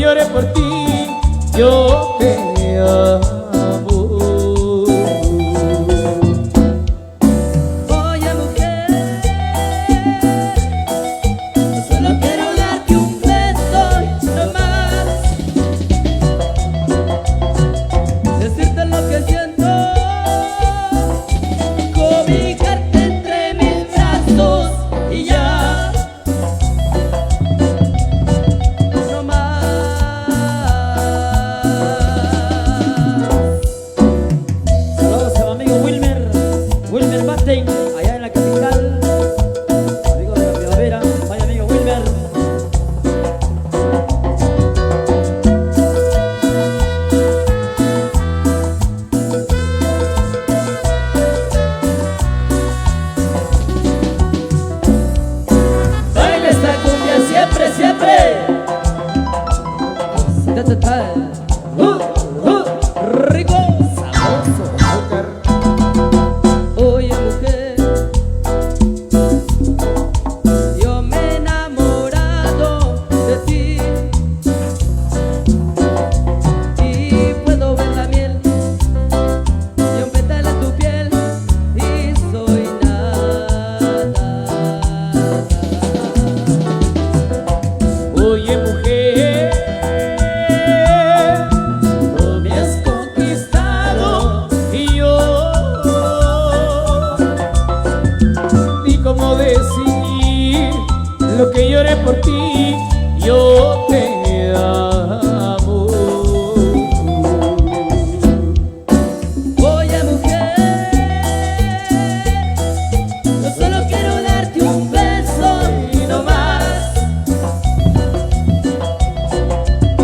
llore por ti, yo te amo. Oye mujer, solo quiero darte un beso no más, decirte lo que siento, cobijarte entre mis brazos y ya, no más. Saludos a mi amigo Wilmer Batten, allá en la capital, amigo de la primavera, vaya amigo Wilmer. Baila esta cumbia siempre, siempre. Rico, sabroso. Oye mujer, yo me he enamorado de ti y puedo ver la miel y un pétalo en tu piel y soy nada. Oye mujer, no me has conquistado y yo ni cómo decir lo que lloré por ti, yo te amo. Oye mujer, yo solo quiero darte un beso y no más,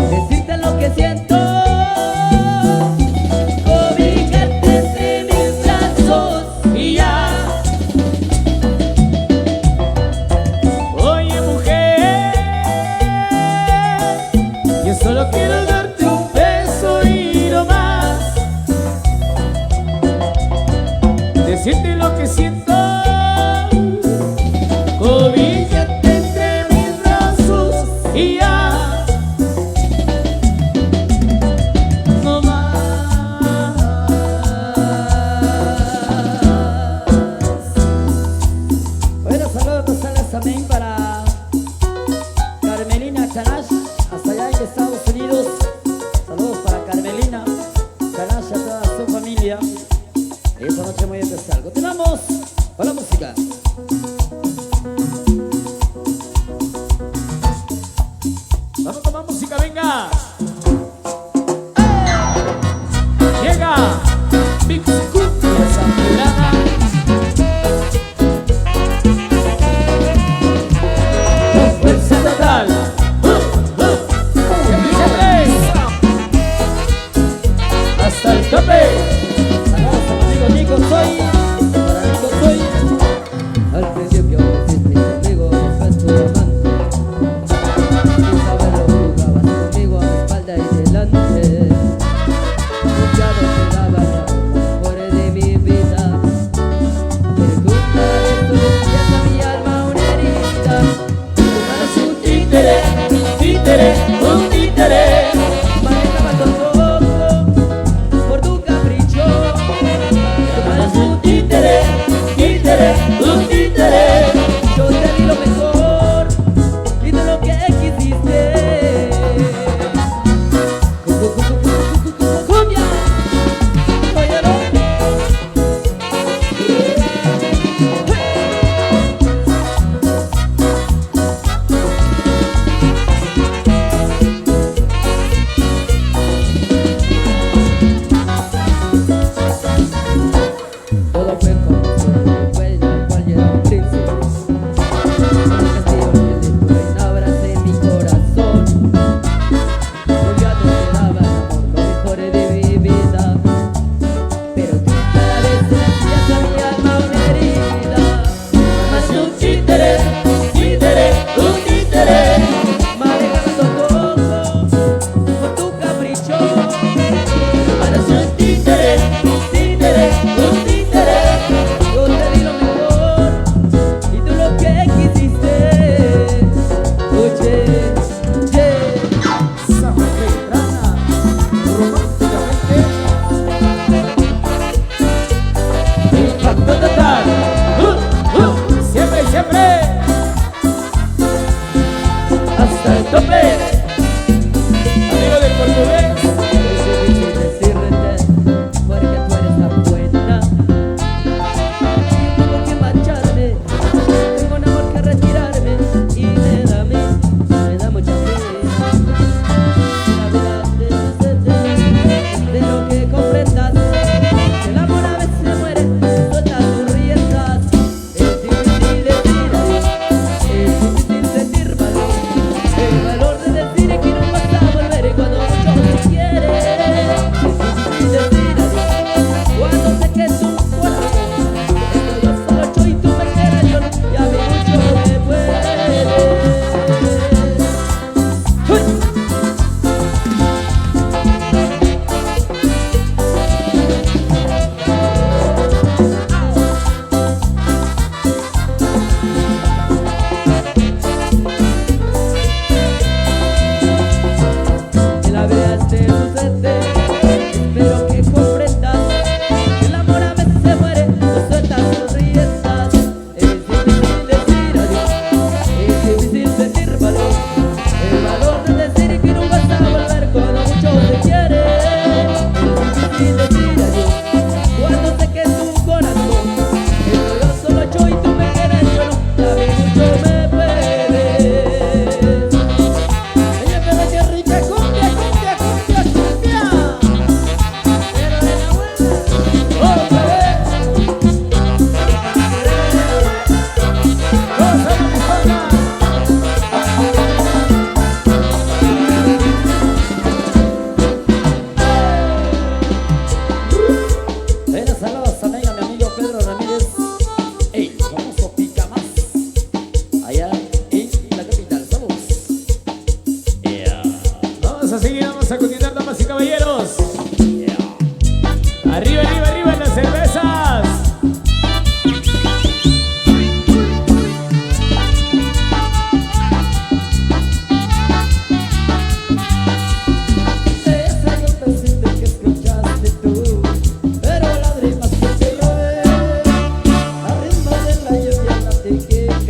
decirte lo que siento, cobijarte entre mis brazos y ya. Oye mujer, yo solo quiero darte un beso y no más, decirte lo que siento, cobíjate entre mis brazos y ya, no más. Bueno, saludos especiales también para Carmelina Canash, hasta allá en Estados Unidos. Saludos para Carmelina Canash y a toda su familia. Esta noche muy especial. Continuamos con la música. Vamos con más música, venga. Llega Big Cumbia Zamorana.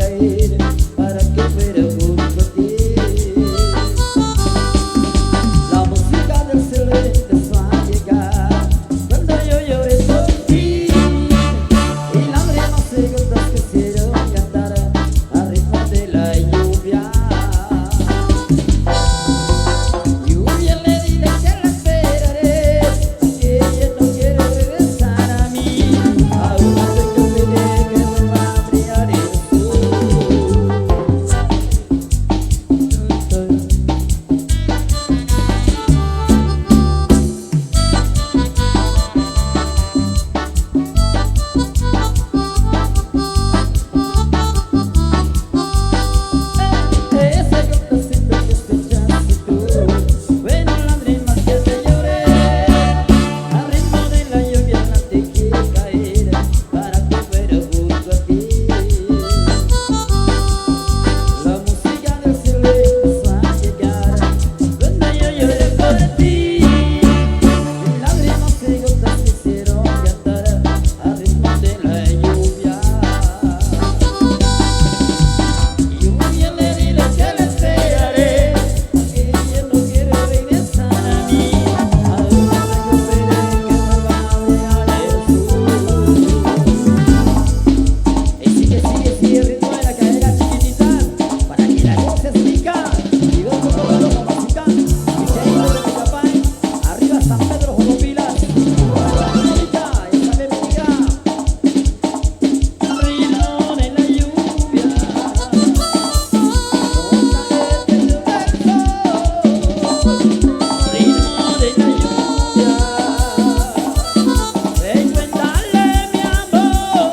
caer para que fuera junto a ti. La música del cielo empezó a llegar cuando yo lloré por ti, y lágrimas segundas que hicieron cantar al ritmo de la lluvia. Lluvia, le dije que la esperaré, que ella no quiere regresar a mí. Aún no sé que olvidé que me va a brillar el sol. Ese complacito que escuchaste tú, bueno, lágrimas que te lloré, al ritmo de la lluvia la dejé caer para que fuera junto a ti. La música del cielo empezó a llegar cuando yo lloré por ti, y lágrimas y gotas me hicieron cantar al ritmo de la lluvia. Lluvia, le dile que la esperaré, que ella no quiere regresar a mí. Aún no sé que esperé que me va a brillar el sol. Y sigue el ritmo de la cadera chiquitita, para que la goces rica. Y dos por todos los mamacita, y seguimos de Tecapán, arriba San Pedro, Jocopilas. Bonita, esa me bendiga. Ritmo de la lluvia, ritmo de la lluvia, ven, cuéntale mi amor.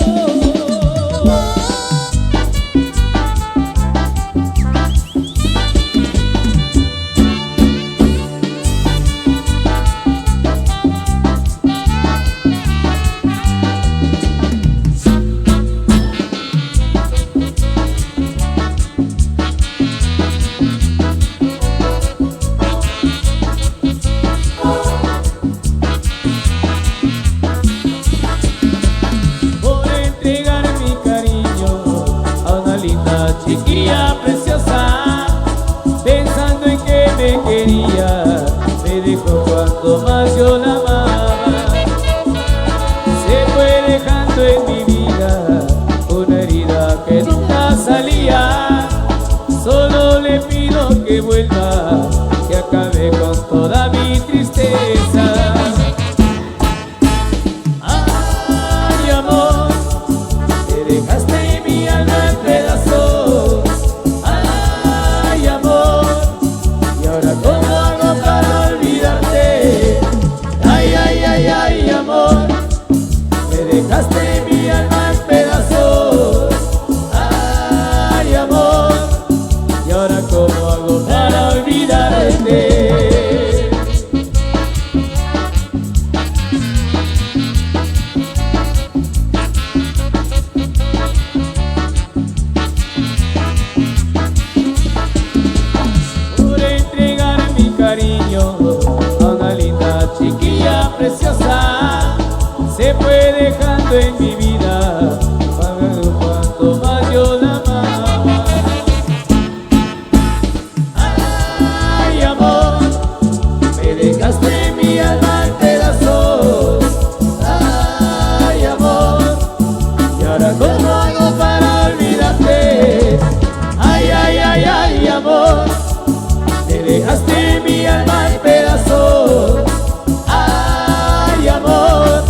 Por entregar mi cariño a una linda chiquilla preciosa, pensando en que me quería, me dijo cuanto más yo la amaba. Se fue dejando en mi vida una herida que nunca salía. Solo le pido que vuelva, que acabe con toda mi tristeza. Ay, amor, te dejaste mi alma en pedazos. Ay, amor, y ahora cómo hago para olvidarte. Ay, ay, ay, ay, amor, te dejaste mi alma en pedazos. Ay, amor, y ahora cómo hago para olvidarte. Por entregar mi cariño a una linda chiquilla preciosa, se fue dejando en mi vida, pagando cuanto más yo la amaba. Ay, amor, me dejaste mi alma en pedazos. Ay, amor, y ahora cómo hago para olvidarte. Ay, ay, ay, ay, amor, me dejaste mi alma en pedazos. Ay, amor,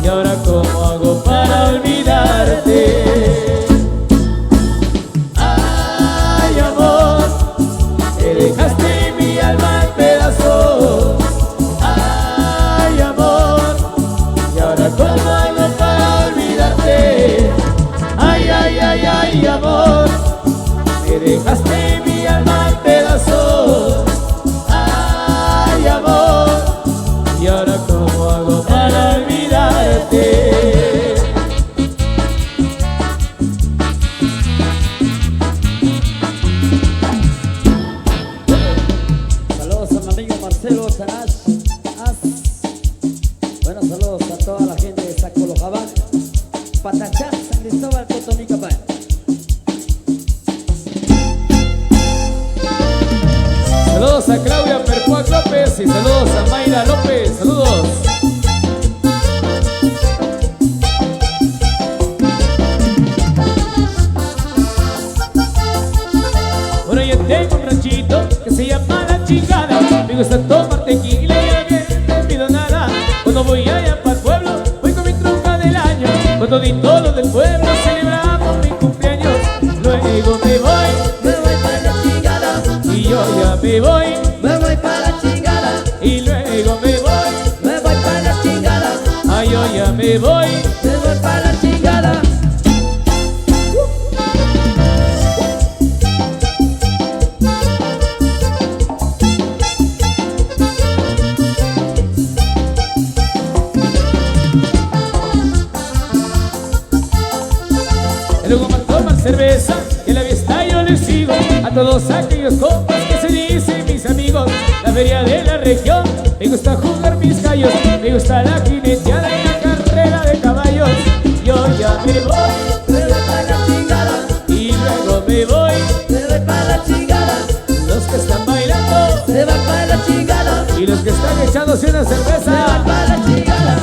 y ahora cómo hago para olvidarte. Ay, amor, me dejaste mi alma en pedazos. Ay, amor, y ahora cómo hago para olvidarte. Ay, ay, ay, ay, amor, me dejaste mi alma en pedazos. Ay, amor, y ahora cómo hago para olvidarte. Saludos a mi amigo Marcelo Sanash. Buenos saludos a toda la gente de Sacolojabán, Patachán, San Cristóbal, Cotonicapán. Gracias, saludos a Mayra López, saludos. Bueno, yo tengo un ranchito que se llama La Chingada. Me gusta tomar tequila y a mí no te pido nada. Cuando voy allá para el pueblo, voy con mi trompa del año. Con todito los del pueblo celebramos mi cumpleaños. Luego me voy para la chingada. y yo ya me voy para la chingada. y luego me voy para la chingada. ay, yo ya me voy. para la chingada. Luego más toman cerveza y a la fiesta yo les sigo. A todos aquellos compas que se dicen mis amigos. La feria de la región, me gusta jugar mis gallos. Me gusta la jineteada y la carrera de caballos. Yo ya me voy para la chingada. y luego me voy. para la chingada. Los que están bailando Se va para la chingada. y los que están echándose una cerveza. para la chingada.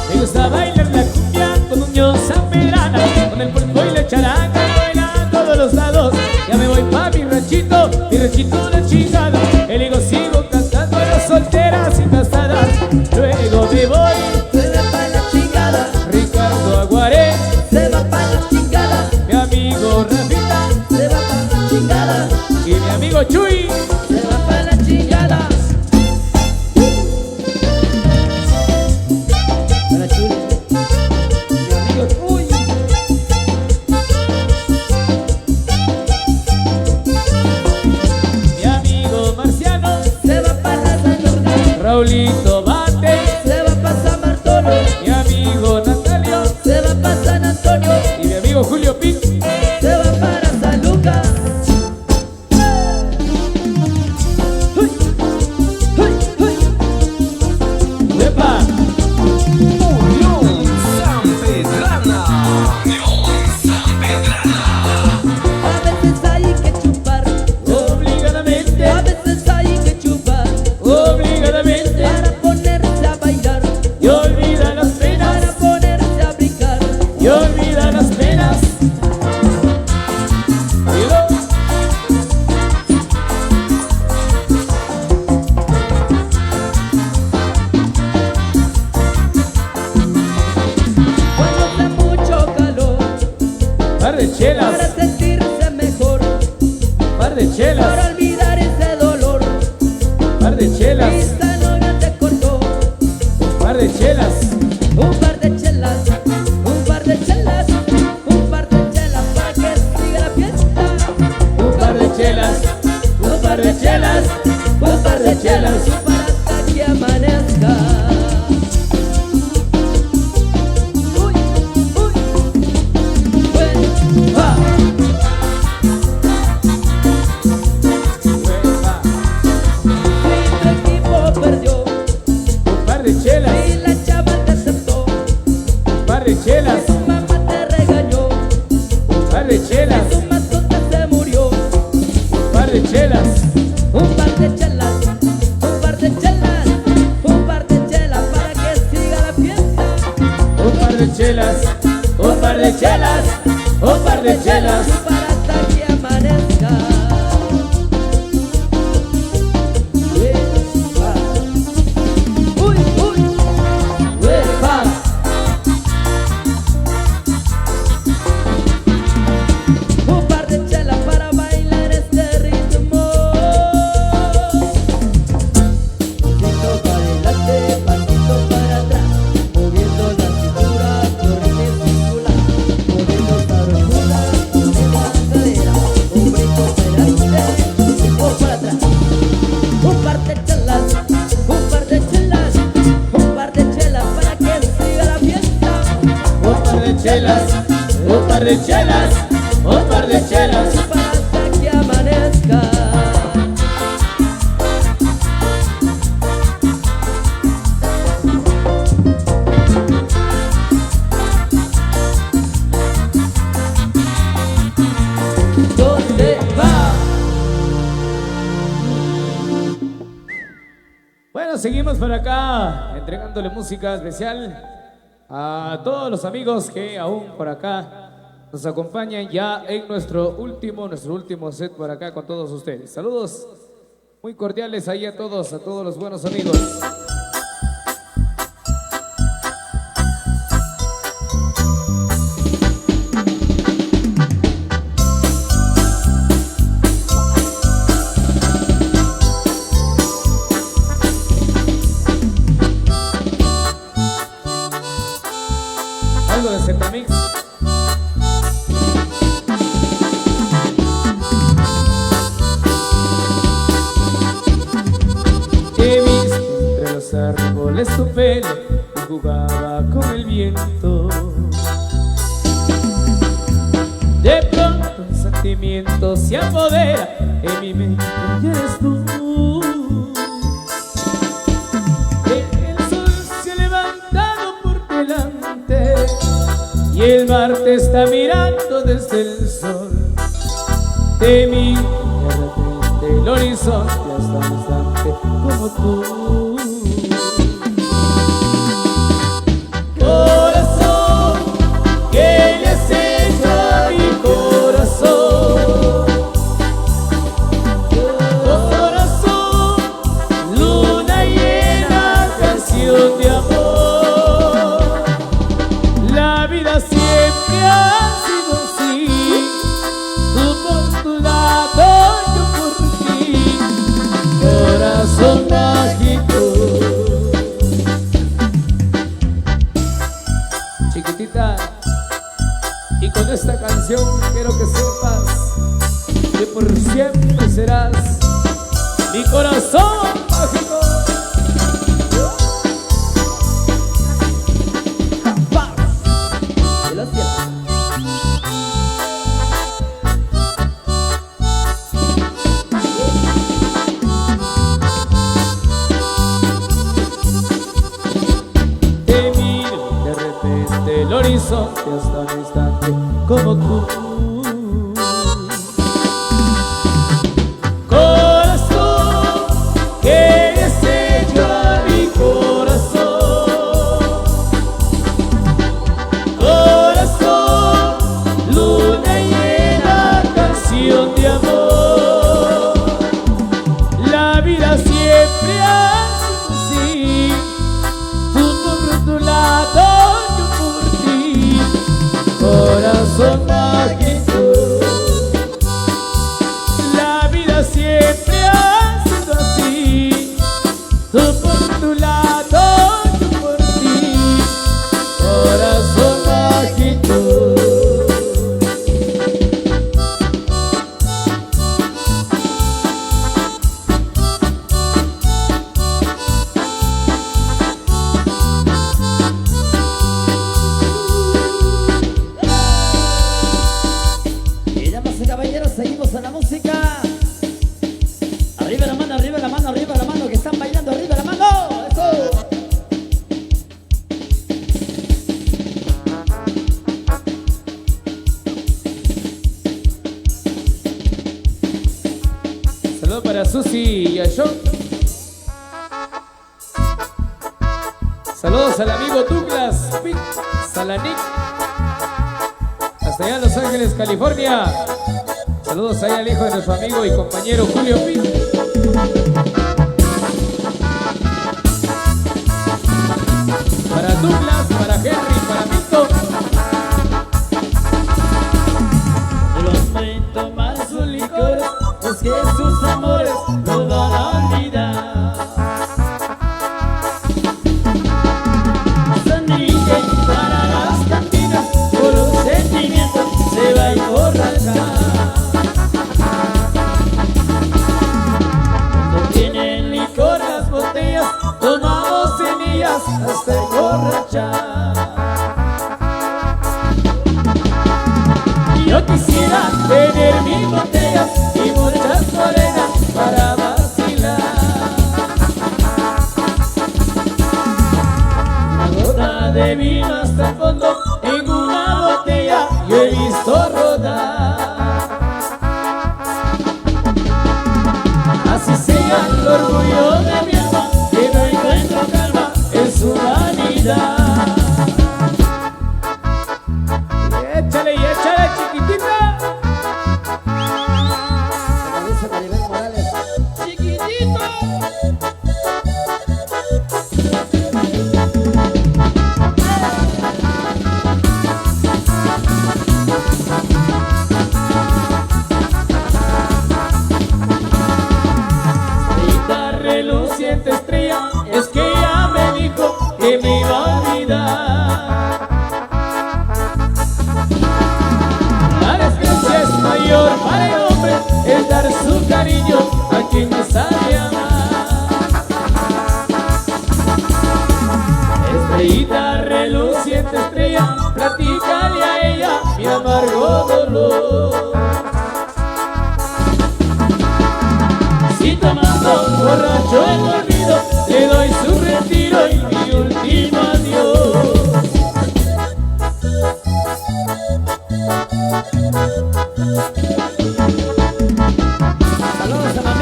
Me gusta bailar la cumbia con Unión San Pedrana, con el pulpo y la charanga, bailan todos los lados. Ya me voy pa' mi ranchito La Chingada. Y luego sigo cantando a las solteras y casadas. Luego me voy, Se va para la chingada. Ricardo Aguaré, Se va para la chingada. mi amigo Rafita Se va para la chingada. y mi amigo Chuy. Se va para la chingada. Para Chuy. Mi amigo Chuy. Mi amigo Marciano, Se va para la San Jordán. Raulito Bate, Se va para San Bartolo. mi amigo Natalio Se va para San Antonio. y mi amigo Julio Pic. Se va para San Lucas. ¡Uy! ¡Uy! ¡Uy! ¡Epa! Unión San Pedrana. A veces hay que chupar. Obligadamente, A veces hay que chupar. obligadamente, Para ponerse a bailar. y olvida las penas, Para ponerse a brincar. y olvida las penas. Y luego, Cuando hace mucho calor. par de Para chelas, sentirse mejor. par de Para chelas, olvidar ese dolor. par de chelas, Esta novia te cortó. par de chelas, Un par de chelas. Un par de chelas. Un par de chelas para que siga la fiesta. un par de chelas, un par de chelas, un par de chelas. Para hasta que amanezca. Uy, uy. Bueno, ¡Va! ¡Uepa! si tu equipo perdió Un par de chelas, y la chava te aceptó, un par de chelas, tu mamá te regañó, un par de chelas, tu mascota se murió. un par de chelas, Un par de chelas, un par de chelas, un par de chelas para que siga la fiesta. un par de chelas, un par de chelas, un par de chelas. Para hasta que amanezca. Uy, uy, ¡Uepa! un par de chelas para bailar este ritmo. Pasito para adelante, pasito para atrás, moviendo la cintura, corriente circular, moviendo sabrosura, moviendo la cadera, un brinco para adelante, un brinco para atrás. Un par de chelas, un par de chelas, un par de chelas para que siga la fiesta. Un par de chelas, un par de chelas, un par de chelas. Para hasta que amanezca. seguimos por acá entregándole música especial a todos los amigos que aún por acá nos acompañan ya en nuestro último set por acá con todos ustedes. Saludos muy cordiales ahí a todos los buenos amigos. Algo de Zetamix. He visto entre los árboles tu pelo que jugaba con el viento. De pronto un sentimiento se apodera en mi mente y eres tú. El sol se ha levantado por delante y el mar te está mirando desde el sol. De mí de repente el horizonte hasta un instante como tú. Corazón, ¿qué le has hecho a mi corazón? Corazón, luna llena, canción de amor. La vida siempre ha sido así, tú por tu lado, yo por ti. Corazón mágico. Chiquitita, y con esta canción quiero que sepas que por siempre serás mi corazón mágico. Te miro de repente el horizonte hasta un instante como tú. Corazón, ¿qué le has hecho a mi corazón? Corazón, luna llena, canción de amor. La vida siempre ha sido así, tú por tu lado, yo por ti. Corazón mágico. La vida siempre ha sido así, tú por tu lado, yo por ti. Corazón mágico. Y damas y caballeros, seguimos en la música. Arriba la mano, arriba la mano, arriba la mano, que están bailando, arriba la mano. Eso. Saludos para Susi y a John. Saludos al amigo Douglas Pitt Salanic, hasta allá en Los Ángeles, California. Saludos ahí al hijo de nuestro amigo y compañero Julio Pitt. Para Douglas, para Henry, para Milton. El hombre tomar su licor, es que sus amores no van a olvidar. San Miguel para las cantinas, por un sentimiento se va a emborrachar. Cuando tienen licor las botellas, tomamos en ellas hasta emborrachar. Yo quisiera tener mil botellas y muchas morenas para vacilar. Una gota de vino hasta el fondo, en una botella yo he visto rodar. Así sea el orgullo de mi alma, que no hay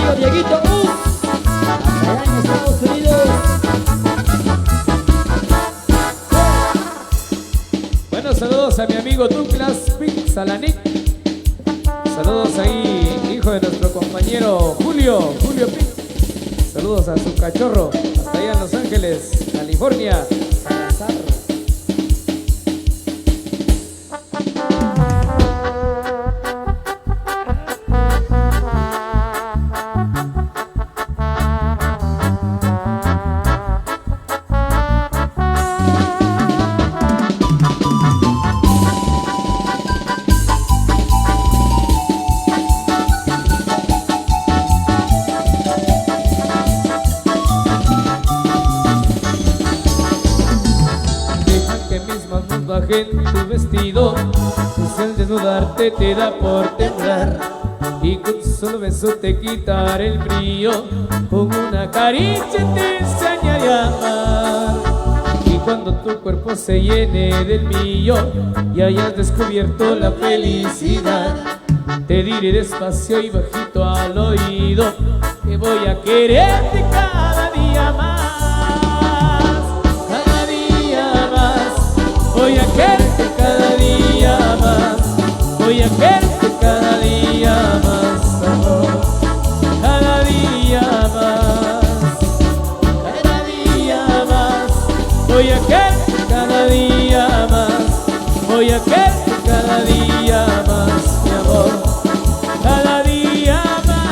amigo Dieguito allá en Estados Unidos. Bueno, saludos a mi amigo Douglas Pixalanik. Saludos ahí, hijo de nuestro compañero Julio Pic. Saludos a su cachorro, hasta allá en Los Ángeles, California. Salazar. En tu vestido, pues el desnudarte te da por temblar, y con un solo beso te quitar el brillo, con una caricia te enseñaré a amar. Y cuando tu cuerpo se llene del mío y hayas descubierto la felicidad, te diré despacio y bajito al oído que voy a quererte cada día más. Voy a quererte cada día más, voy a quererte cada día más, amor, cada día más, cada día más, voy a quererte cada día más, voy a quererte cada día más, mi amor, cada día más.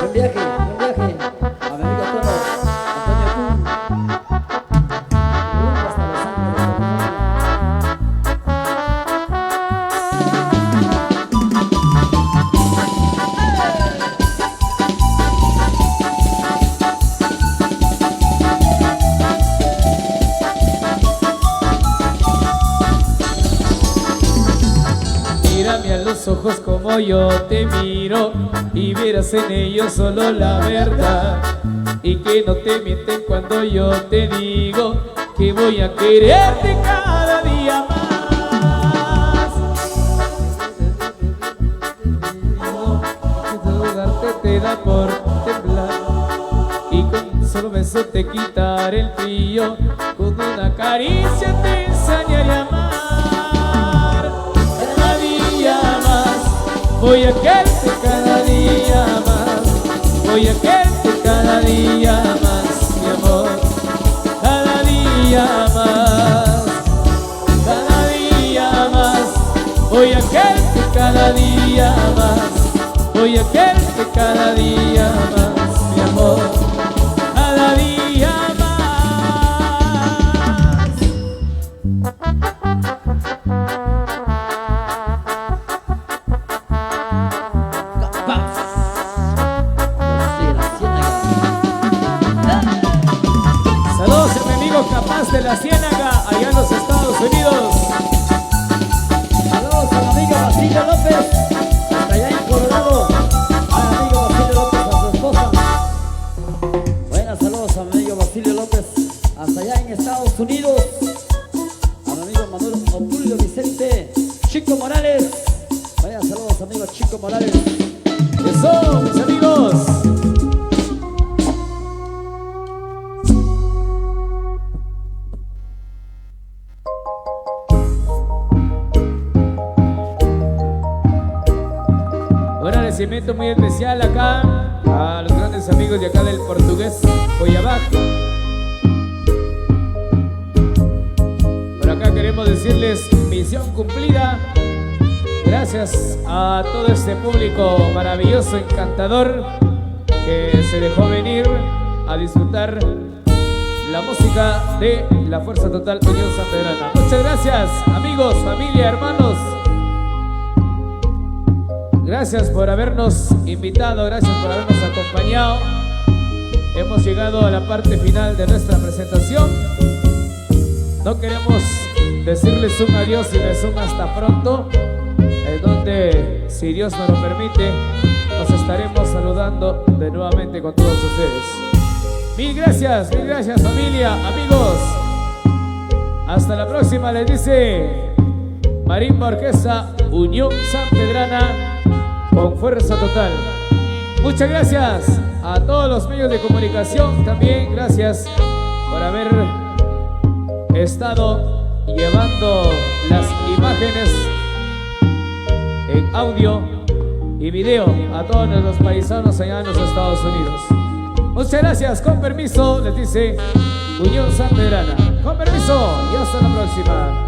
Buen viaje, a mi amigo Antonio Mírame a los ojos como yo te miro y verás en ellos solo la verdad, y que no te mienten cuando yo te digo que voy a quererte cada día más. Darte te da por temblar, y con un solo beso te quitaré el brillo, con una caricia te enseñaré a amar. Voy a quererte cada día más, voy a quererte cada día más, mi amor, cada día más, cada día más, voy a quererte cada día más, voy a quererte cada día más, mi amor, cada día más. Saludos a mi amigo Capaz de la Ciénaga, allá en los Estados Unidos. Saludos a mi amigo Basilio López, hasta allá en Colorado. A mi amigo Basilio López, a su esposa. Buenas saludos a mi amigo Basilio López, hasta allá en Estados Unidos. A mi amigo Manuel Obdulio Vicente Chico Morales. Vaya saludos amigo Chico Morales. Eso, mis amigos. Un agradecimiento muy especial acá a los grandes amigos de acá del Portugués Boyabaj. Por acá queremos decirles misión cumplida. Gracias a todo este público maravilloso, encantador, que se dejó venir a disfrutar la música de la Fuerza Total Unión Sanpedrana. Muchas gracias, amigos, familia, hermanos. Gracias por habernos invitado, gracias por habernos acompañado. Hemos llegado a la parte final de nuestra presentación. No queremos decirles un adiós y les un hasta pronto, en donde, si Dios nos lo permite, nos estaremos saludando de nuevamente con todos ustedes. Mil gracias familia, amigos. Hasta la próxima, les dice Marimba Orquesta Unión Sanpedrana, con fuerza total. Muchas gracias a todos los medios de comunicación. También gracias por haber estado llevando las imágenes en audio y video a todos nuestros paisanos allá en los Estados Unidos. Muchas gracias, con permiso, les dice Unión Sanpedrana. Con permiso y hasta la próxima.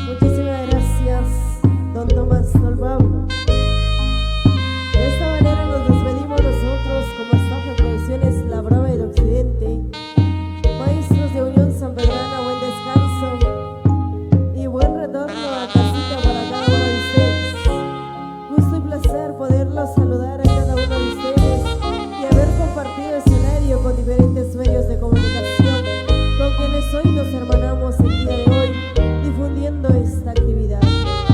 Muchísimas gracias, don Tomás, don Pablo. De esta manera nos despedimos nosotros como staff de Producciones La Brava del Occidente. Maestros de Unión Sanpedrana, buen descanso y buen retorno a casita para cada uno de ustedes. Gusto y placer poderlos saludar a cada uno de ustedes y haber compartido escenario con diferentes medios de comunicación con quienes hoy nos hermanamos el día de hoy difundiendo esta actividad.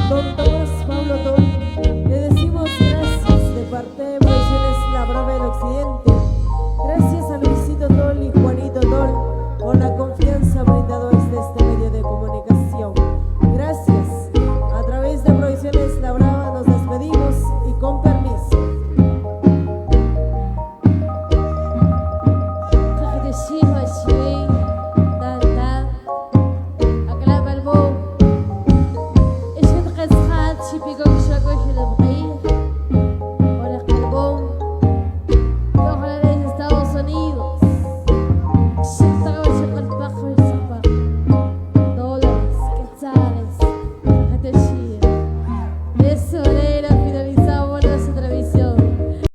Don Tomás Pablo Tol, le decimos gracias de parte de Producciones La Brava del Occidente. Gracias a Luisito Tol y Juanito Tol por la confianza brindada desde este medio de comunicación. Gracias. A través de Producciones La Brava nos despedimos y con permiso. Kaka de Shiva Shway